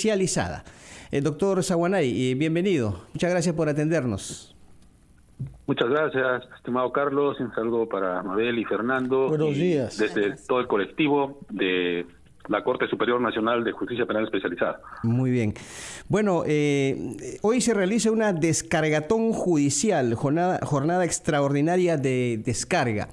especializada. Doctor Saguanay, bienvenido. Muchas gracias por atendernos. Muchas gracias, estimado Carlos. Un saludo para Mabel y Fernando. Buenos días. Desde todo el colectivo de la Corte Superior Nacional de Justicia Penal Especializada. Muy bien. Bueno, hoy se realiza una descargatón judicial, jornada extraordinaria de descarga.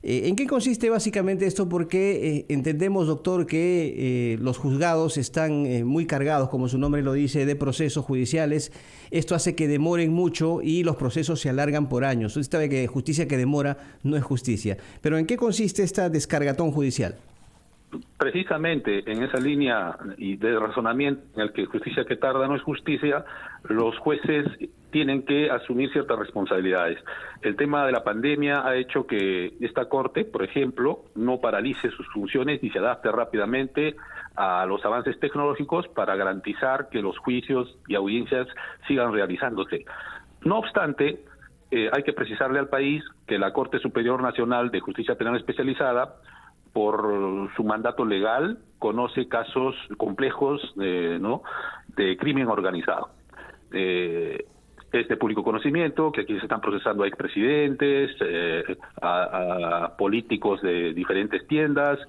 ¿En qué consiste básicamente esto? Porque entendemos, doctor, que los juzgados están muy cargados, como su nombre lo dice, de procesos judiciales. Esto hace que demoren mucho y los procesos se alargan por años. Usted sabe que justicia que demora no es justicia. Pero ¿en qué consiste esta descargatón judicial? Precisamente en esa línea y de razonamiento en el que justicia que tarda no es justicia, los jueces tienen que asumir ciertas responsabilidades. El tema de la pandemia ha hecho que esta Corte, por ejemplo, no paralice sus funciones ni se adapte rápidamente a los avances tecnológicos para garantizar que los juicios y audiencias sigan realizándose. No obstante, hay que precisarle al país que la Corte Superior Nacional de Justicia Penal Especializada, por su mandato legal, conoce casos complejos de crimen organizado. Es de público conocimiento que aquí se están procesando a expresidentes, a políticos de diferentes tiendas,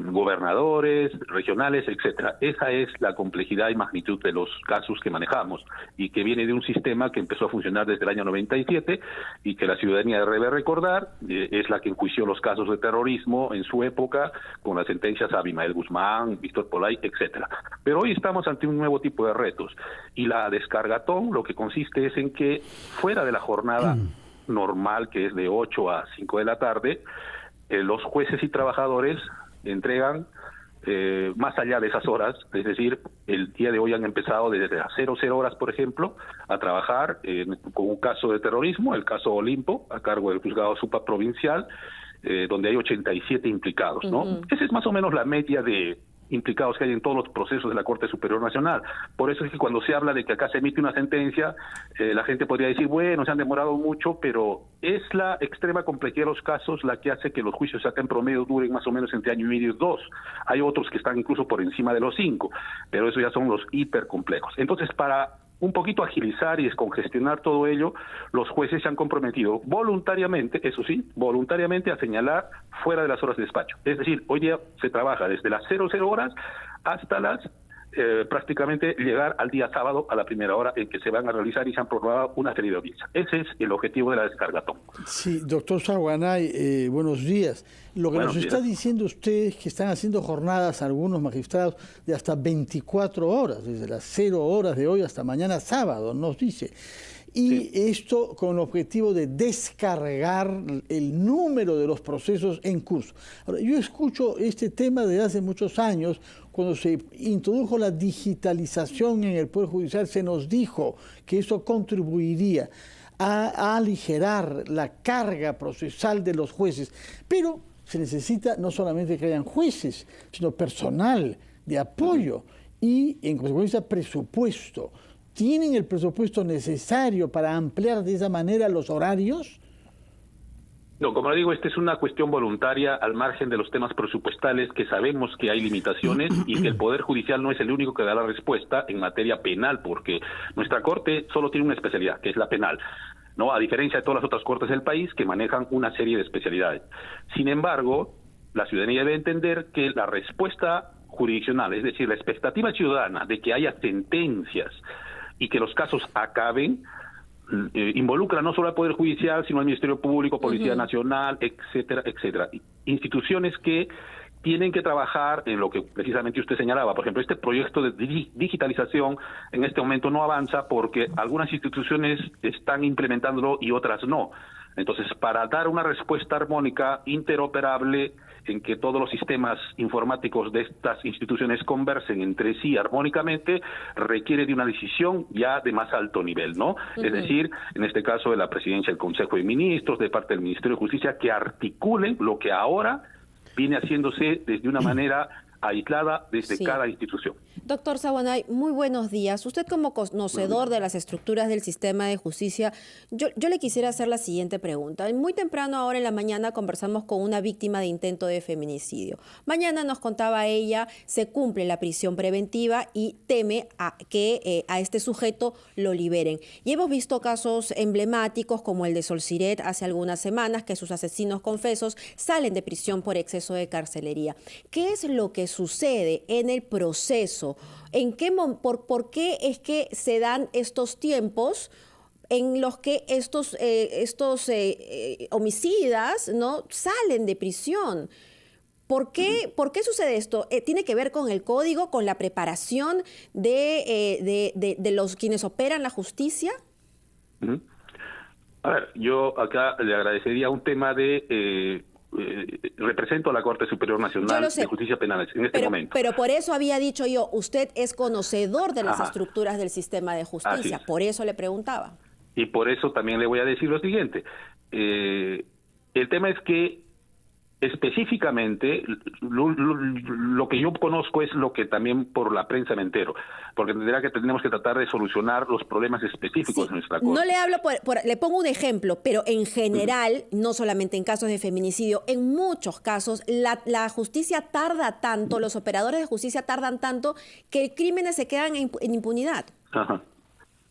gobernadores, regionales, etcétera. Esa es la complejidad y magnitud de los casos que manejamos y que viene de un sistema que empezó a funcionar desde el año 97 y que la ciudadanía debe recordar, es la que enjuició los casos de terrorismo en su época con las sentencias a Abimael Guzmán, Víctor Polay, etcétera. Pero hoy estamos ante un nuevo tipo de retos y la descargatón lo que consiste es en que fuera de la jornada normal, que es de 8 a 5 de la tarde, los jueces y trabajadores entregan más allá de esas horas, es decir, el día de hoy han empezado desde las 00 horas, por ejemplo, a trabajar con un caso de terrorismo, el caso Olimpo, a cargo del juzgado supraprovincial, donde hay 87 implicados, ¿no? Esa es más o menos la media de implicados que hay en todos los procesos de la Corte Superior Nacional. Por eso es que cuando se habla de que acá se emite una sentencia, la gente podría decir, bueno, se han demorado mucho, pero es la extrema complejidad de los casos la que hace que los juicios acá en promedio duren más o menos entre año y medio y 2. Hay otros que están incluso por encima de los 5, pero eso ya son los hipercomplejos. Entonces, para un poquito agilizar y descongestionar todo ello, los jueces se han comprometido voluntariamente, eso sí, voluntariamente a señalar fuera de las horas de despacho. Es decir, hoy día se trabaja desde las 00 horas hasta las prácticamente llegar al día sábado a la primera hora en que se van a realizar y se han programado una serie de audiencias. Ese es el objetivo de la descargatón. Sí, doctor Saguanay, buenos días. Lo que nos está diciendo usted es que están haciendo jornadas algunos magistrados de hasta 24 horas, desde las 0 horas de hoy hasta mañana sábado, nos dice. Y esto con el objetivo de descargar el número de los procesos en curso. Ahora, yo escucho este tema desde hace muchos años. Cuando se introdujo la digitalización en el Poder Judicial, se nos dijo que eso contribuiría a aligerar la carga procesal de los jueces. Pero se necesita no solamente que hayan jueces, sino personal de apoyo y, en consecuencia, presupuesto. ¿Tienen el presupuesto necesario para ampliar de esa manera los horarios? No, como le digo, esta es una cuestión voluntaria al margen de los temas presupuestales, que sabemos que hay limitaciones y que el Poder Judicial no es el único que da la respuesta en materia penal, porque nuestra Corte solo tiene una especialidad, que es la penal, ¿no? A diferencia de todas las otras cortes del país que manejan una serie de especialidades. Sin embargo, la ciudadanía debe entender que la respuesta jurisdiccional, es decir, la expectativa ciudadana de que haya sentencias y que los casos acaben, involucra no solo al Poder Judicial, sino al Ministerio Público, Policía Nacional, etcétera, etcétera. Instituciones que tienen que trabajar en lo que precisamente usted señalaba. Por ejemplo, este proyecto de digitalización en este momento no avanza porque algunas instituciones están implementándolo y otras no. Entonces, para dar una respuesta armónica, interoperable, en que todos los sistemas informáticos de estas instituciones conversen entre sí armónicamente, requiere de una decisión ya de más alto nivel, ¿no? Es decir, en este caso de la Presidencia del Consejo de Ministros, de parte del Ministerio de Justicia, que articulen lo que ahora viene haciéndose desde una manera aislada desde cada institución. Doctor Saguanay, muy buenos días. Usted como conocedor de las estructuras del sistema de justicia, yo le quisiera hacer la siguiente pregunta. Muy temprano ahora en la mañana conversamos con una víctima de intento de feminicidio. Mañana nos contaba ella, se cumple la prisión preventiva y teme que a este sujeto lo liberen. Y hemos visto casos emblemáticos como el de Sol Siret hace algunas semanas, que sus asesinos confesos salen de prisión por exceso de carcelería. ¿Qué es lo que sucede en el proceso? ¿Por qué es que se dan estos tiempos en los que estos homicidas, ¿no?, salen de prisión? ¿Por qué sucede esto? ¿Tiene que ver con el código, con la preparación de los quienes operan la justicia? A ver, yo acá le agradecería un tema de... represento a la Corte Superior Nacional de Justicia Penal en este momento. Pero por eso había dicho yo, usted es conocedor de las estructuras del sistema de justicia, por eso le preguntaba. Y por eso también le voy a decir lo siguiente. El tema es que específicamente lo que yo conozco es lo que también por la prensa me entero, porque entenderá que tenemos que tratar de solucionar los problemas específicos de nuestra Corte. No le hablo, le pongo un ejemplo, pero en general, no solamente en casos de feminicidio, en muchos casos la justicia tarda tanto, los operadores de justicia tardan tanto que crímenes se quedan en impunidad. Ajá.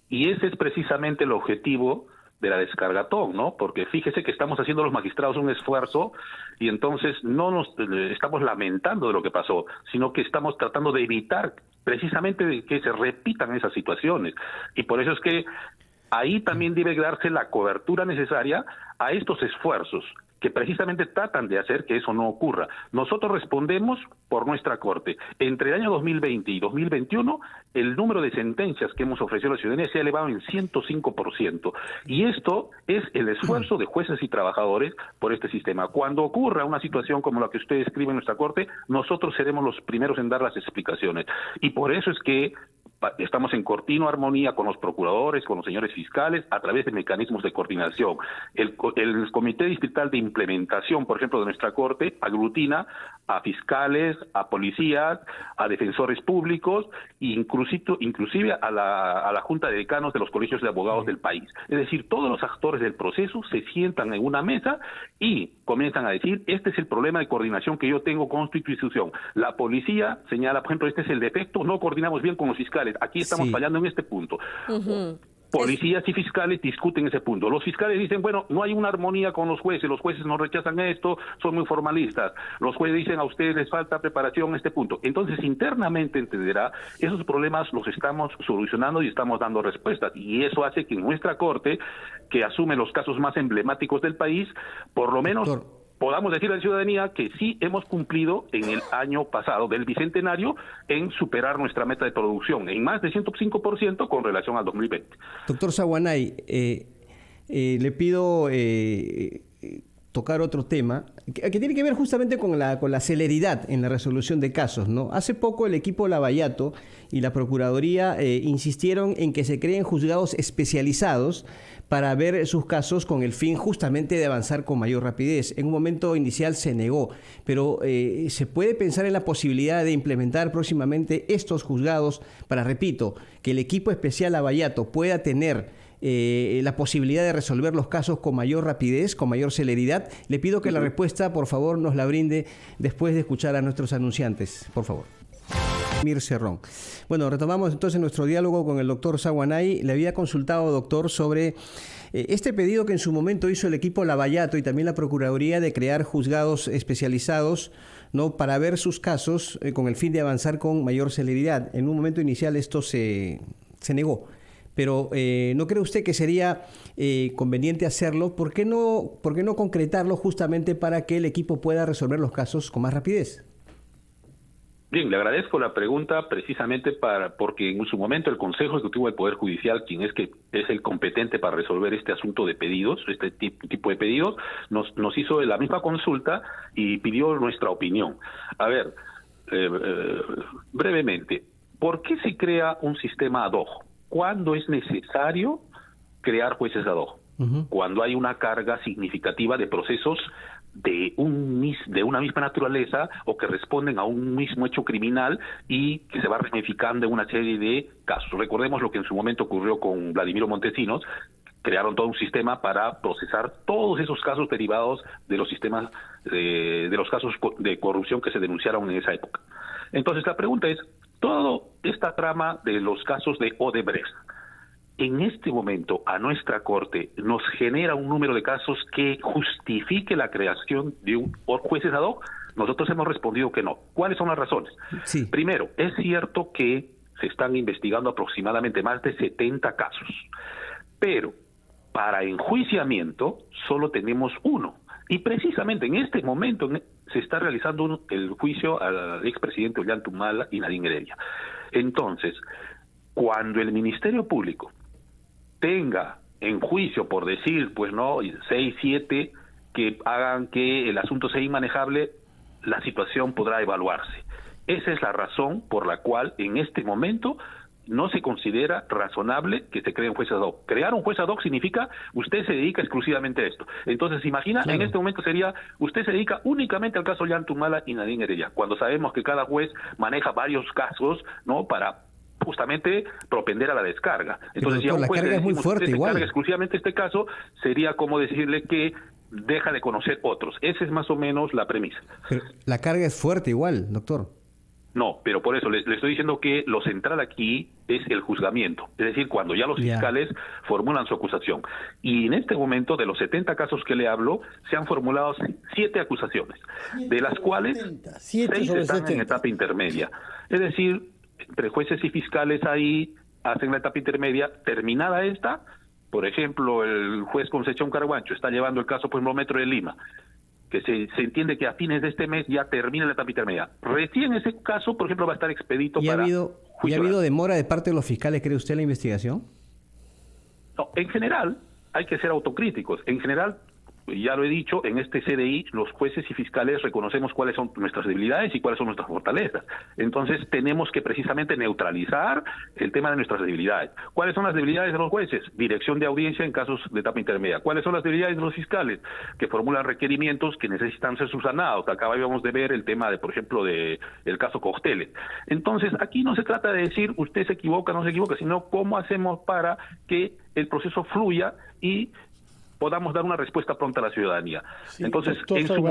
Y ese es precisamente el objetivo de la descargatón, ¿no? Porque fíjese que estamos haciendo los magistrados un esfuerzo y entonces no nos estamos lamentando de lo que pasó, sino que estamos tratando de evitar precisamente que se repitan esas situaciones. Y por eso es que ahí también debe darse la cobertura necesaria a estos esfuerzos que precisamente tratan de hacer que eso no ocurra. Nosotros respondemos por nuestra Corte. Entre el año 2020 y 2021, el número de sentencias que hemos ofrecido a la ciudadanía se ha elevado en 105%. Y esto es el esfuerzo de jueces y trabajadores por este sistema. Cuando ocurra una situación como la que usted describe en nuestra Corte, nosotros seremos los primeros en dar las explicaciones. Y por eso es que estamos en continua armonía con los procuradores, con los señores fiscales, a través de mecanismos de coordinación. El Comité Distrital de Implementación, por ejemplo, de nuestra Corte, aglutina a fiscales, a policías, a defensores públicos e inclusive a la Junta de Decanos de los colegios de abogados del país. Es decir, todos los actores del proceso se sientan en una mesa y comienzan a decir, este es el problema de coordinación que yo tengo con tu institución. La policía señala, por ejemplo, este es el defecto, no coordinamos bien con los fiscales. Aquí estamos fallando en este punto. Policías y fiscales discuten ese punto. Los fiscales dicen, bueno, no hay una armonía con los jueces nos rechazan esto, son muy formalistas. Los jueces dicen, a ustedes les falta preparación en este punto. Entonces, internamente, entenderá, esos problemas los estamos solucionando y estamos dando respuestas. Y eso hace que nuestra Corte, que asume los casos más emblemáticos del país, por lo menos podamos decir a la ciudadanía que sí hemos cumplido en el año pasado del bicentenario en superar nuestra meta de producción en más de 105% con relación al 2020. Doctor Saguanay, le pido tocar otro tema que tiene que ver justamente con la celeridad en la resolución de casos, ¿no? Hace poco el equipo Lavallato y la Procuraduría insistieron en que se creen juzgados especializados para ver sus casos con el fin justamente de avanzar con mayor rapidez. En un momento inicial se negó, pero ¿se puede pensar en la posibilidad de implementar próximamente estos juzgados para, repito, que el equipo especial Lavallato pueda tener la posibilidad de resolver los casos con mayor rapidez, con mayor celeridad? Le pido que la respuesta, por favor, nos la brinde después de escuchar a nuestros anunciantes, por favor. Mir Cerrón. Bueno, retomamos entonces nuestro diálogo con el doctor Saguanay. Le había consultado, doctor, sobre este pedido que en su momento hizo el equipo Lavallato y también la Procuraduría de crear juzgados especializados, ¿no?, para ver sus casos con el fin de avanzar con mayor celeridad. En un momento inicial esto se negó. Pero ¿no cree usted que sería conveniente hacerlo? ¿Por qué no concretarlo justamente para que el equipo pueda resolver los casos con más rapidez? Bien, le agradezco la pregunta precisamente porque en su momento el Consejo Ejecutivo del Poder Judicial, quien es el competente para resolver este asunto de pedidos, este tipo de pedidos, nos hizo la misma consulta y pidió nuestra opinión. A ver, brevemente, ¿por qué se crea un sistema ad hoc? ¿Cuándo es necesario crear jueces ad hoc? Cuando hay una carga significativa de procesos de una misma naturaleza o que responden a un mismo hecho criminal y que se va ramificando en una serie de casos. Recordemos lo que en su momento ocurrió con Vladimiro Montesinos. Crearon todo un sistema para procesar todos esos casos derivados de los sistemas, de los casos de corrupción que se denunciaron en esa época. Entonces la pregunta es, toda esta trama de los casos de Odebrecht, en este momento a nuestra Corte nos genera un número de casos que justifique la creación de un jueces ad hoc. Nosotros hemos respondido que no. ¿Cuáles son las razones? Sí. Primero, es cierto que se están investigando aproximadamente más de 70 casos, pero para enjuiciamiento solo tenemos uno. Y precisamente en este momento se está realizando el juicio al expresidente Ollanta y Nadine Heredia. Entonces, cuando el Ministerio Público tenga en juicio, por decir, 6, 7, que hagan que el asunto sea inmanejable, la situación podrá evaluarse. Esa es la razón por la cual en este momento no se considera razonable que se creen jueces ad hoc. Crear un juez ad hoc significa usted se dedica exclusivamente a esto. Entonces, imagina, claro, en este momento sería, usted se dedica únicamente al caso Ollanta Humala y Nadine Heredia, cuando sabemos que cada juez maneja varios casos, ¿no?, para justamente propender a la descarga. Entonces, pero, ya un juez la carga es muy fuerte, se igual. carga exclusivamente este caso, sería como decirle que deja de conocer otros. Esa es más o menos la premisa. Pero la carga es fuerte igual, doctor. No, pero por eso le estoy diciendo que lo central aquí es el juzgamiento, es decir, cuando ya los fiscales formulan su acusación. Y en este momento, de los 70 casos que le hablo, se han formulado 7 acusaciones, de las cuales 6 están en etapa intermedia. Es decir, entre jueces y fiscales ahí hacen la etapa intermedia. Terminada esta, por ejemplo, el juez Concepción Carguancho está llevando el caso por el Metro de Lima, que se entiende que a fines de este mes ya termina la etapa intermedia. Recién ese caso, por ejemplo, va a estar expedito para juicio. ¿Y ha habido demora de parte de los fiscales, cree usted, en la investigación? No, en general hay que ser autocríticos. En general, ya lo he dicho, en este CDI los jueces y fiscales reconocemos cuáles son nuestras debilidades y cuáles son nuestras fortalezas. Entonces tenemos que precisamente neutralizar el tema de nuestras debilidades. ¿Cuáles son las debilidades de los jueces? Dirección de audiencia en casos de etapa intermedia. ¿Cuáles son las debilidades de los fiscales? Que formulan requerimientos que necesitan ser subsanados. Acabábamos de ver el tema de, por ejemplo, de el caso Costeles. Entonces aquí no se trata de decir usted se equivoca, no se equivoca, sino cómo hacemos para que el proceso fluya y podamos dar una respuesta pronta a la ciudadanía. Sí, entonces, en su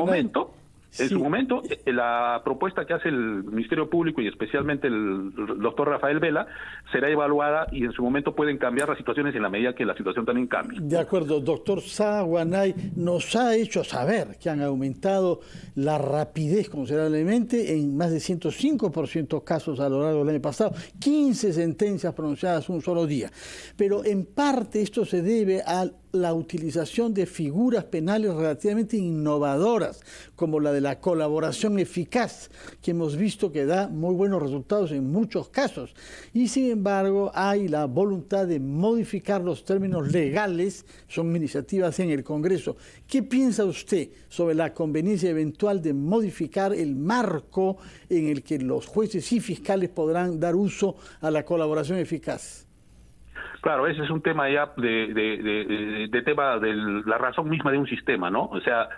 momento, la propuesta que hace el Ministerio Público y especialmente el doctor Rafael Vela será evaluada y en su momento pueden cambiar las situaciones en la medida que la situación también cambie. De acuerdo, doctor Saa Huanay nos ha hecho saber que han aumentado la rapidez considerablemente en más de 105% casos a lo largo del año pasado, 15 sentencias pronunciadas un solo día. Pero en parte esto se debe a la utilización de figuras penales relativamente innovadoras, como la de la colaboración eficaz, que hemos visto que da muy buenos resultados en muchos casos. Y sin embargo, hay la voluntad de modificar los términos legales, son iniciativas en el Congreso. ¿Qué piensa usted sobre la conveniencia eventual de modificar el marco en el que los jueces y fiscales podrán dar uso a la colaboración eficaz? Claro, ese es un tema ya de tema de la razón misma de un sistema, ¿no? O sea,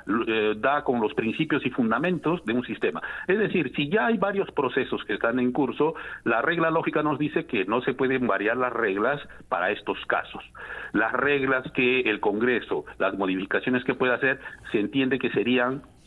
da con los principios y fundamentos de un sistema. Es decir, si ya hay varios procesos que están en curso, la regla lógica nos dice que no se pueden variar las reglas para estos casos. Las reglas que el Congreso, las modificaciones que pueda hacer, se entiende que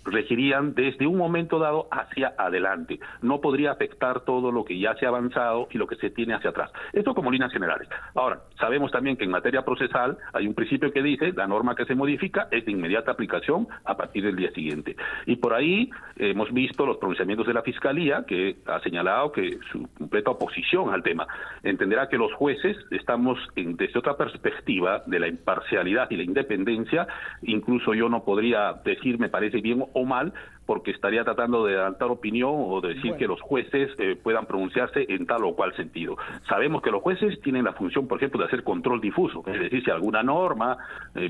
regirían desde un momento dado hacia adelante. No podría afectar todo lo que ya se ha avanzado y lo que se tiene hacia atrás. Esto como líneas generales. Ahora, sabemos también que en materia procesal hay un principio que dice la norma que se modifica es de inmediata aplicación a partir del día siguiente. Y por ahí hemos visto los pronunciamientos de la Fiscalía, que ha señalado que su completa oposición al tema. Entenderá que los jueces estamos desde otra perspectiva de la imparcialidad y la independencia. Incluso yo no podría decir, me parece bien o mal, porque estaría tratando de adelantar opinión o de decir que los jueces puedan pronunciarse en tal o cual sentido. Sabemos que los jueces tienen la función, por ejemplo, de hacer control difuso, es decir, si alguna norma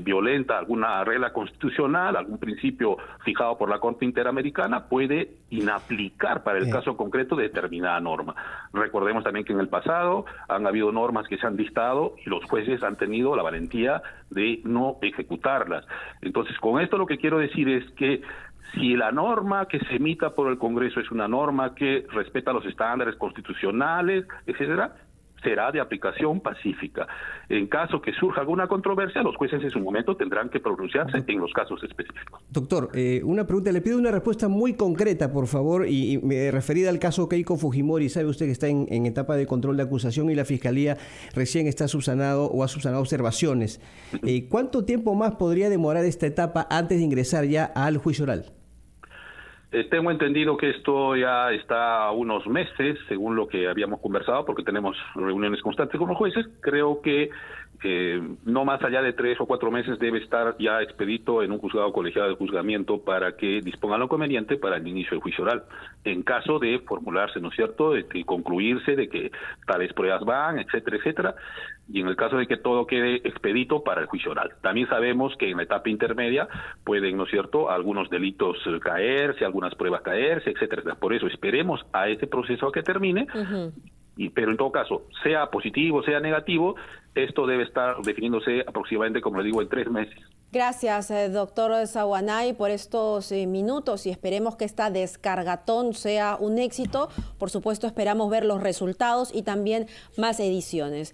violenta alguna regla constitucional, algún principio fijado por la Corte Interamericana, puede inaplicar para el caso concreto de determinada norma. Recordemos también que en el pasado han habido normas que se han dictado y los jueces han tenido la valentía de no ejecutarlas. Entonces, con esto lo que quiero decir es que si la norma que se emita por el Congreso es una norma que respeta los estándares constitucionales, etcétera, será de aplicación pacífica. En caso que surja alguna controversia, los jueces en su momento tendrán que pronunciarse en los casos específicos. Doctor, una pregunta, le pido una respuesta muy concreta, por favor, y referida al caso Keiko Fujimori. Sabe usted que está en etapa de control de acusación y la Fiscalía recién está subsanado o ha subsanado observaciones. ¿Cuánto tiempo más podría demorar esta etapa antes de ingresar ya al juicio oral? Tengo entendido que esto ya está a unos meses, según lo que habíamos conversado, porque tenemos reuniones constantes con los jueces. Creo que no más allá de 3 o 4 meses debe estar ya expedito en un juzgado colegiado de juzgamiento para que dispongan lo conveniente para el inicio del juicio oral. En caso de formularse, ¿no es cierto?, de que concluirse de que tales pruebas van, etcétera, etcétera, y en el caso de que todo quede expedito para el juicio oral. También sabemos que en la etapa intermedia pueden, ¿no es cierto?, algunos delitos caerse, algunas pruebas caerse, etcétera. Por eso esperemos a ese proceso a que termine. Pero en todo caso, sea positivo, sea negativo, esto debe estar definiéndose aproximadamente, como le digo, en 3 meses. Gracias, doctor Saguanay, por estos minutos y esperemos que esta descargatón sea un éxito. Por supuesto, esperamos ver los resultados y también más ediciones.